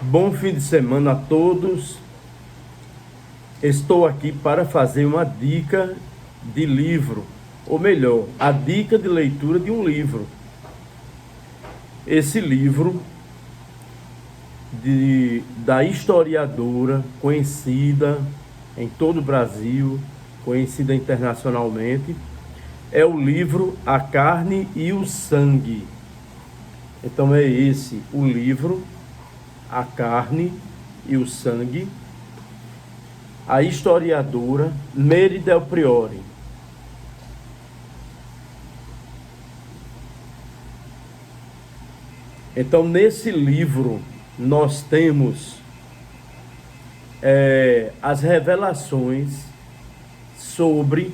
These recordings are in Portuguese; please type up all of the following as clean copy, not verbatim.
Bom fim de semana a todos. Estou aqui para fazer uma dica de livro, ou melhor, a dica de leitura de um livro. Esse livro da historiadora conhecida em todo o Brasil, conhecida internacionalmente, é o livro A Carne e o Sangue. Então é esse o livro, A Carne e o Sangue, a historiadora Mary Del Priore. Então, nesse livro, nós temos as revelações sobre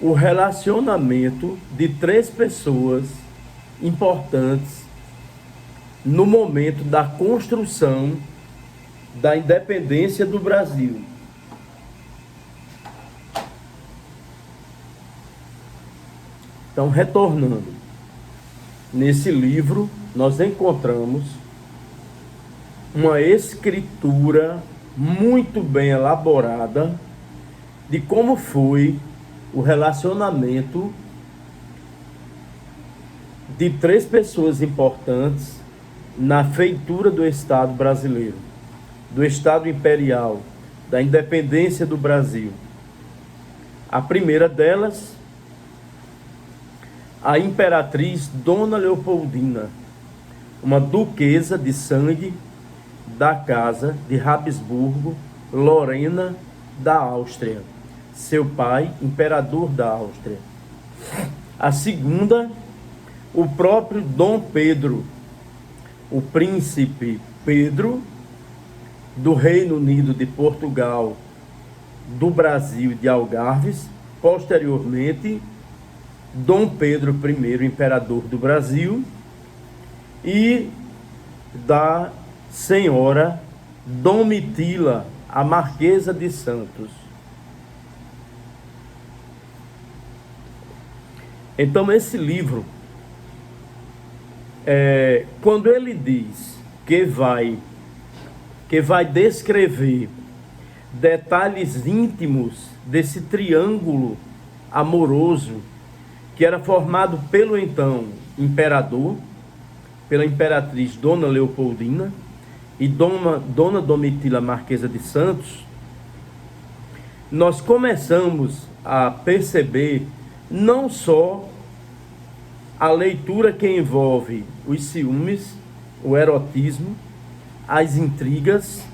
o relacionamento de três pessoas importantes no momento da construção da independência do Brasil. Então, retornando, nesse livro nós encontramos uma escritura muito bem elaborada de como foi o relacionamento de três pessoas importantes na feitura do Estado brasileiro, do Estado imperial, da independência do Brasil. A primeira delas, a imperatriz Dona Leopoldina, uma duquesa de sangue da casa de Habsburgo, Lorena da Áustria, seu pai, imperador da Áustria. A segunda, o próprio Dom Pedro, o príncipe Pedro, do Reino Unido de Portugal, do Brasil e de Algarves, posteriormente Dom Pedro I, imperador do Brasil, e da senhora Domitila, a Marquesa de Santos. Então, esse livro, quando ele diz que vai descrever detalhes íntimos desse triângulo amoroso que era formado pelo então imperador, pela imperatriz Dona Leopoldina e Dona Domitila Marquesa de Santos, nós começamos a perceber não só a leitura que envolve os ciúmes, o erotismo, as intrigas,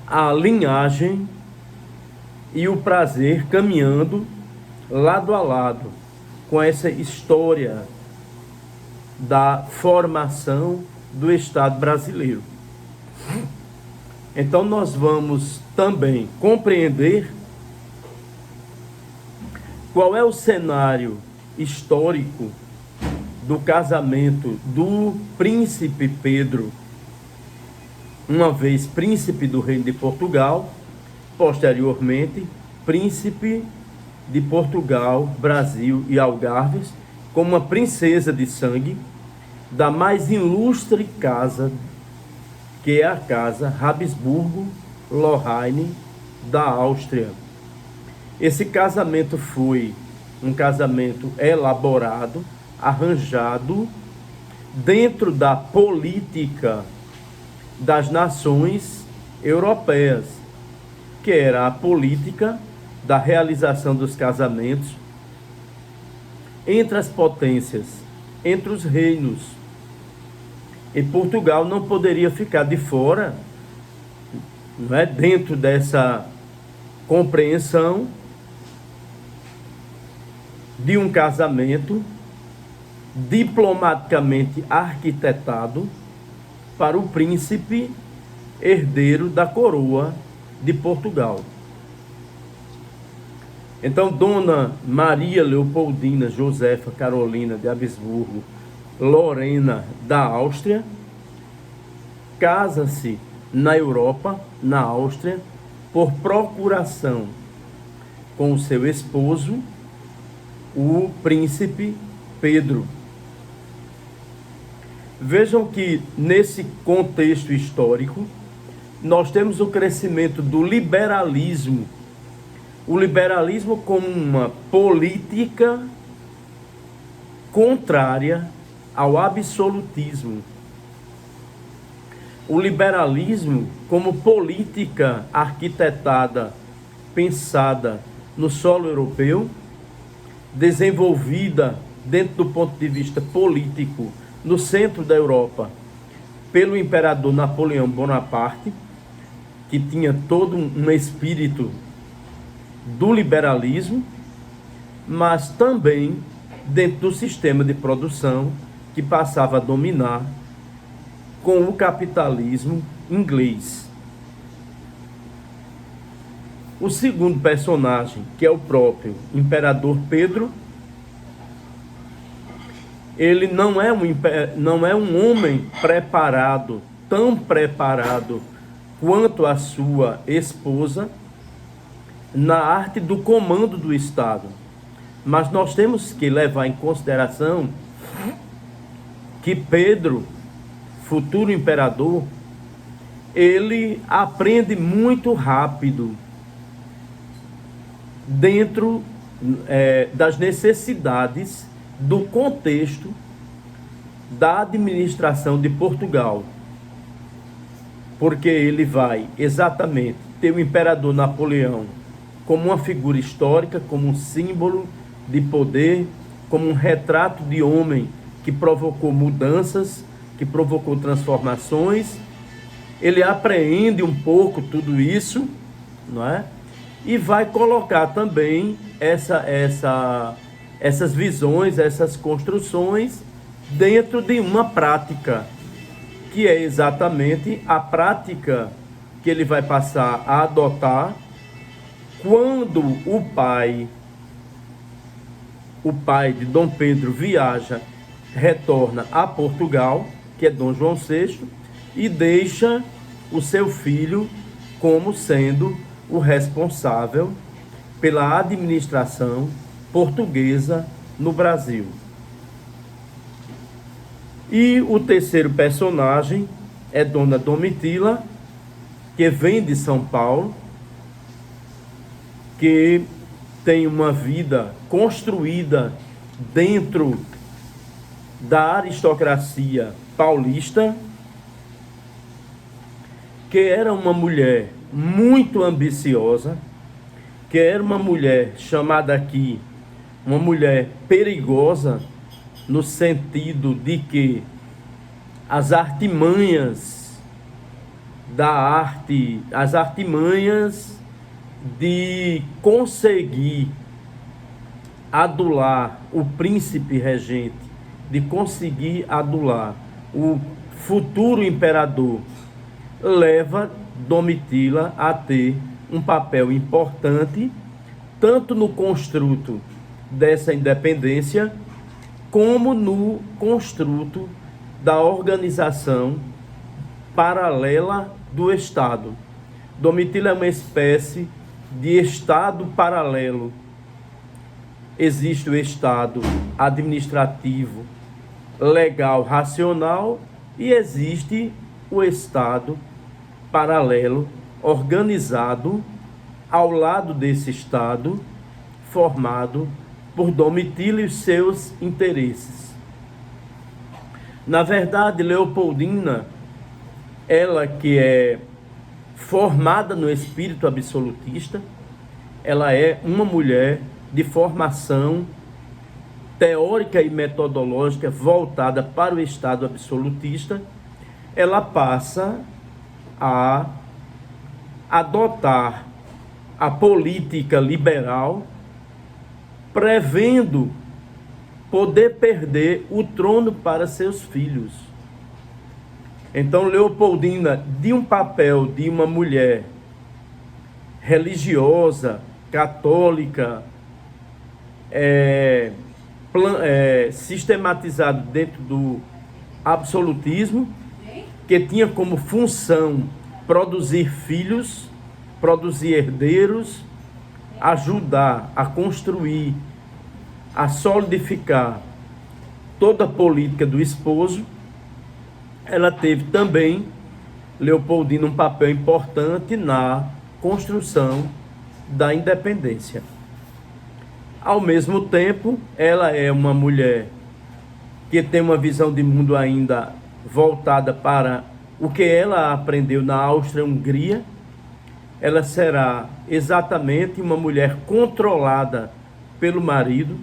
a linhagem e o prazer caminhando lado a lado com essa história da formação do Estado brasileiro. Então nós vamos também compreender qual é o cenário histórico do casamento do príncipe Pedro, uma vez príncipe do Reino de Portugal, posteriormente príncipe de Portugal, Brasil e Algarves, com uma princesa de sangue da mais ilustre casa, que é a casa Habsburgo-Lorraine da Áustria. Esse casamento foi um casamento elaborado, arranjado dentro da política das nações europeias, que era a política da realização dos casamentos entre as potências, entre os reinos. E Portugal não poderia ficar de fora, não é, dentro dessa compreensão de um casamento diplomaticamente arquitetado para o príncipe herdeiro da coroa de Portugal. Então, Dona Maria Leopoldina Josefa Carolina de Habsburgo, Lorena da Áustria, casa-se na Europa, na Áustria, por procuração com o seu esposo, o príncipe Pedro. Vejam que nesse contexto histórico, nós temos o crescimento do liberalismo. O liberalismo como uma política contrária ao absolutismo. O liberalismo como política arquitetada, pensada no solo europeu, desenvolvida dentro do ponto de vista político no centro da Europa pelo imperador Napoleão Bonaparte, que tinha todo um espírito do liberalismo, mas também dentro do sistema de produção que passava a dominar com o capitalismo inglês. O segundo personagem, que é o próprio Imperador Pedro, ele não é um homem preparado, tão preparado quanto a sua esposa, na arte do comando do Estado. Mas nós temos que levar em consideração que Pedro, futuro imperador, ele aprende muito rápido dentro das necessidades do contexto da administração de Portugal. Porque ele vai exatamente ter o imperador Napoleão como uma figura histórica, como um símbolo de poder, como um retrato de homem que provocou mudanças, que provocou transformações. Ele apreende um pouco tudo isso, não é? E vai colocar também essas visões, essas construções dentro de uma prática, que é exatamente a prática que ele vai passar a adotar quando o pai de Dom Pedro viaja, retorna a Portugal, que é Dom João VI, e deixa o seu filho como sendo o responsável pela administração portuguesa no Brasil. E o terceiro personagem é Dona Domitila, que vem de São Paulo, que tem uma vida construída dentro da aristocracia paulista, que era uma mulher muito ambiciosa, que era uma mulher chamada aqui, uma mulher perigosa, no sentido de que as artimanhas da arte, as artimanhas de conseguir adular o príncipe regente, de conseguir adular o futuro imperador, leva Domitila a ter um papel importante, tanto no construto dessa independência, como no construto da organização paralela do Estado. Domitila é uma espécie de Estado paralelo. Existe o Estado administrativo, legal, racional, e existe o Estado paralelo, organizado ao lado desse Estado, formado por Domitila e os seus interesses. Na verdade, Leopoldina, ela que é formada no espírito absolutista, ela é uma mulher de formação teórica e metodológica voltada para o Estado absolutista. Ela passa a adotar a política liberal, prevendo poder perder o trono para seus filhos. Então, Leopoldina, de um papel de uma mulher religiosa, católica, sistematizado dentro do absolutismo, que tinha como função produzir filhos, produzir herdeiros, ajudar a construir, a solidificar toda a política do esposo. ela teve também, Leopoldina, um papel importante na construção da independência. Ao mesmo tempo, ela é uma mulher que tem uma visão de mundo ainda voltada para o que ela aprendeu na Áustria-Hungria. Ela será exatamente uma mulher controlada pelo marido,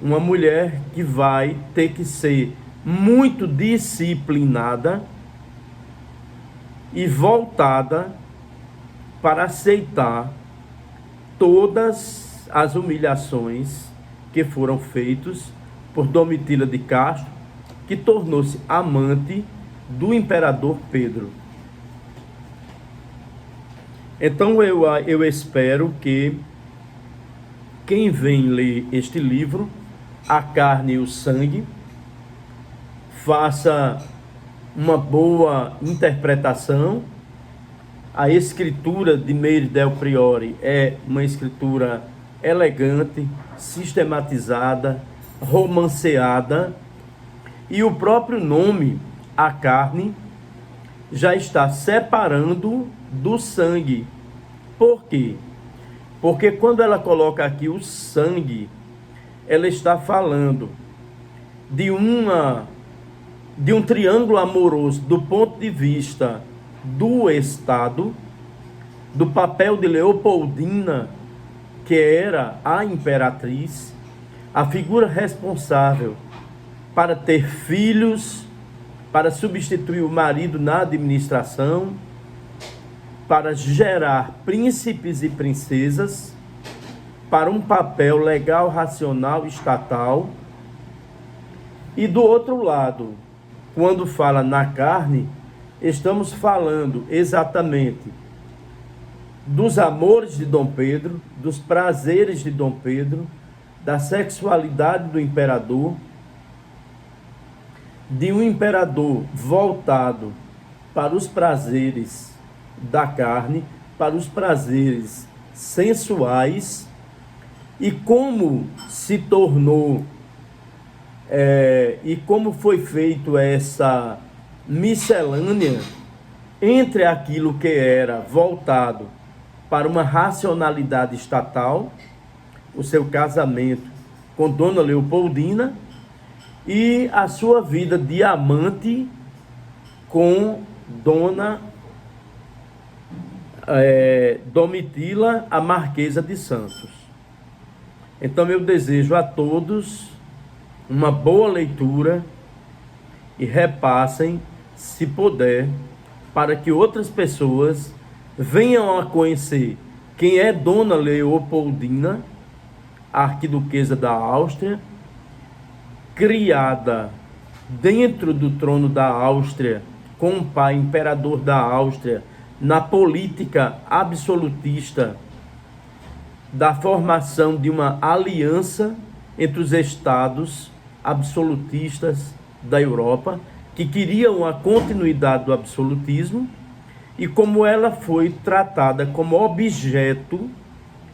uma mulher que vai ter que ser muito disciplinada e voltada para aceitar todas as humilhações que foram feitas por Domitila de Castro, que tornou-se amante do imperador Pedro. Então eu espero que quem vem ler este livro, A Carne e o Sangue, faça uma boa interpretação. A escritura de Meire Del Priore é uma escritura elegante, sistematizada, romanceada, e o próprio nome, A Carne, já está separando do sangue. Por quê? Porque quando ela coloca aqui o sangue, ela está falando de um triângulo amoroso do ponto de vista do Estado, do papel de Leopoldina, que era a imperatriz, a figura responsável para ter filhos, para substituir o marido na administração, para gerar príncipes e princesas, para um papel legal, racional, estatal. E do outro lado, quando fala na carne, estamos falando exatamente dos amores de Dom Pedro, dos prazeres de Dom Pedro, da sexualidade do imperador, de um imperador voltado para os prazeres da carne, para os prazeres sensuais, e como se tornou, e como foi feito essa miscelânea entre aquilo que era voltado para uma racionalidade estatal, o seu casamento com Dona Leopoldina, e a sua vida de amante com Dona Domitila, a Marquesa de Santos. Então eu desejo a todos uma boa leitura e repassem, se puder, para que outras pessoas venham a conhecer quem é Dona Leopoldina, a arquiduquesa da Áustria, criada dentro do trono da Áustria, com o pai imperador da Áustria, na política absolutista da formação de uma aliança entre os estados absolutistas da Europa, que queriam a continuidade do absolutismo, e como ela foi tratada como objeto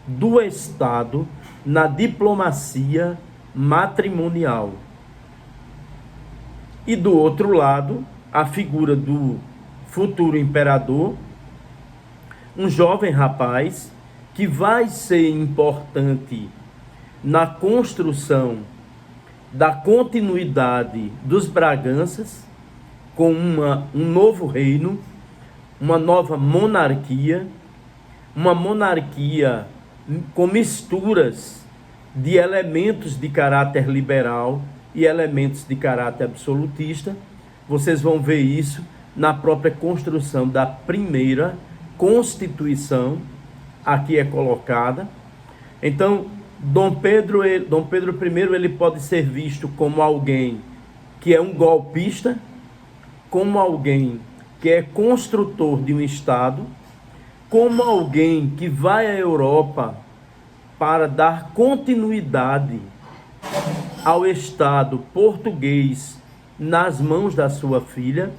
do Estado na diplomacia matrimonial. E do outro lado, a figura do futuro imperador, um jovem rapaz que vai ser importante na construção da continuidade dos Braganças, com um novo reino, uma nova monarquia, uma monarquia com misturas de elementos de caráter liberal e elementos de caráter absolutista. Vocês vão ver isso na própria construção da primeira Constituição, aqui é colocada. Então, Dom Pedro I, ele pode ser visto como alguém que é um golpista, como alguém que é construtor de um Estado, como alguém que vai à Europa para dar continuidade ao Estado português nas mãos da sua filha,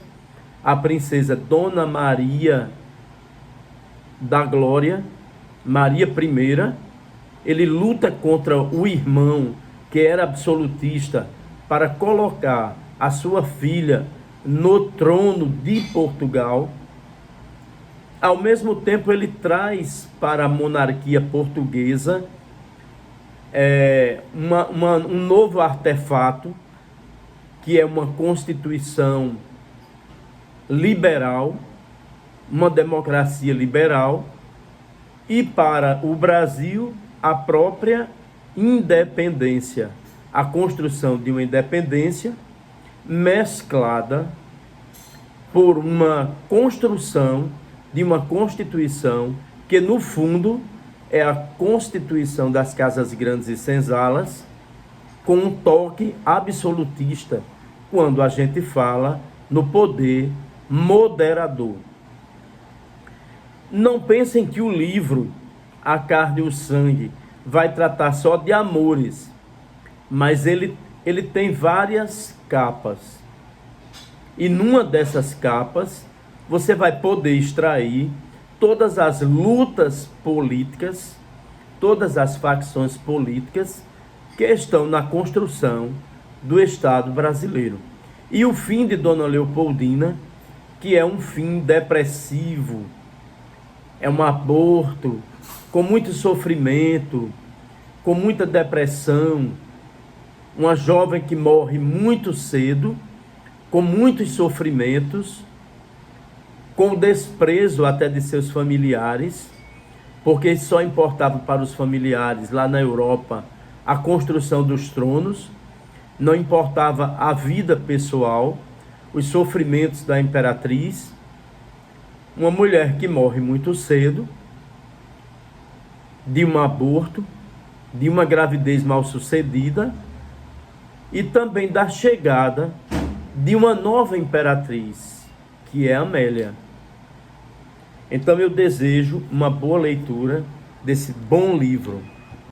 a princesa Dona Maria da Glória, Maria I. Ele luta contra o irmão, que era absolutista, para colocar a sua filha no trono de Portugal. Ao mesmo tempo, ele traz para a monarquia portuguesa um novo artefato, que é uma constituição liberal, uma democracia liberal, e para o Brasil a própria independência, a construção de uma independência mesclada por uma construção de uma constituição que no fundo é a constituição das casas grandes e senzalas, com um toque absolutista quando a gente fala no poder moderador. Não pensem que o livro A Carne e o Sangue vai tratar só de amores, mas ele tem várias capas. E numa dessas capas, você vai poder extrair todas as lutas políticas, todas as facções políticas que estão na construção do Estado brasileiro. E o fim de Dona Leopoldina, que é um fim depressivo, é um aborto com muito sofrimento, com muita depressão, uma jovem que morre muito cedo, com muitos sofrimentos, com o desprezo até de seus familiares, porque só importava para os familiares lá na Europa a construção dos tronos, não importava a vida pessoal, os sofrimentos da imperatriz. Uma mulher que morre muito cedo, de um aborto, de uma gravidez mal sucedida, e também da chegada de uma nova imperatriz, que é Amélia. Então eu desejo uma boa leitura desse bom livro.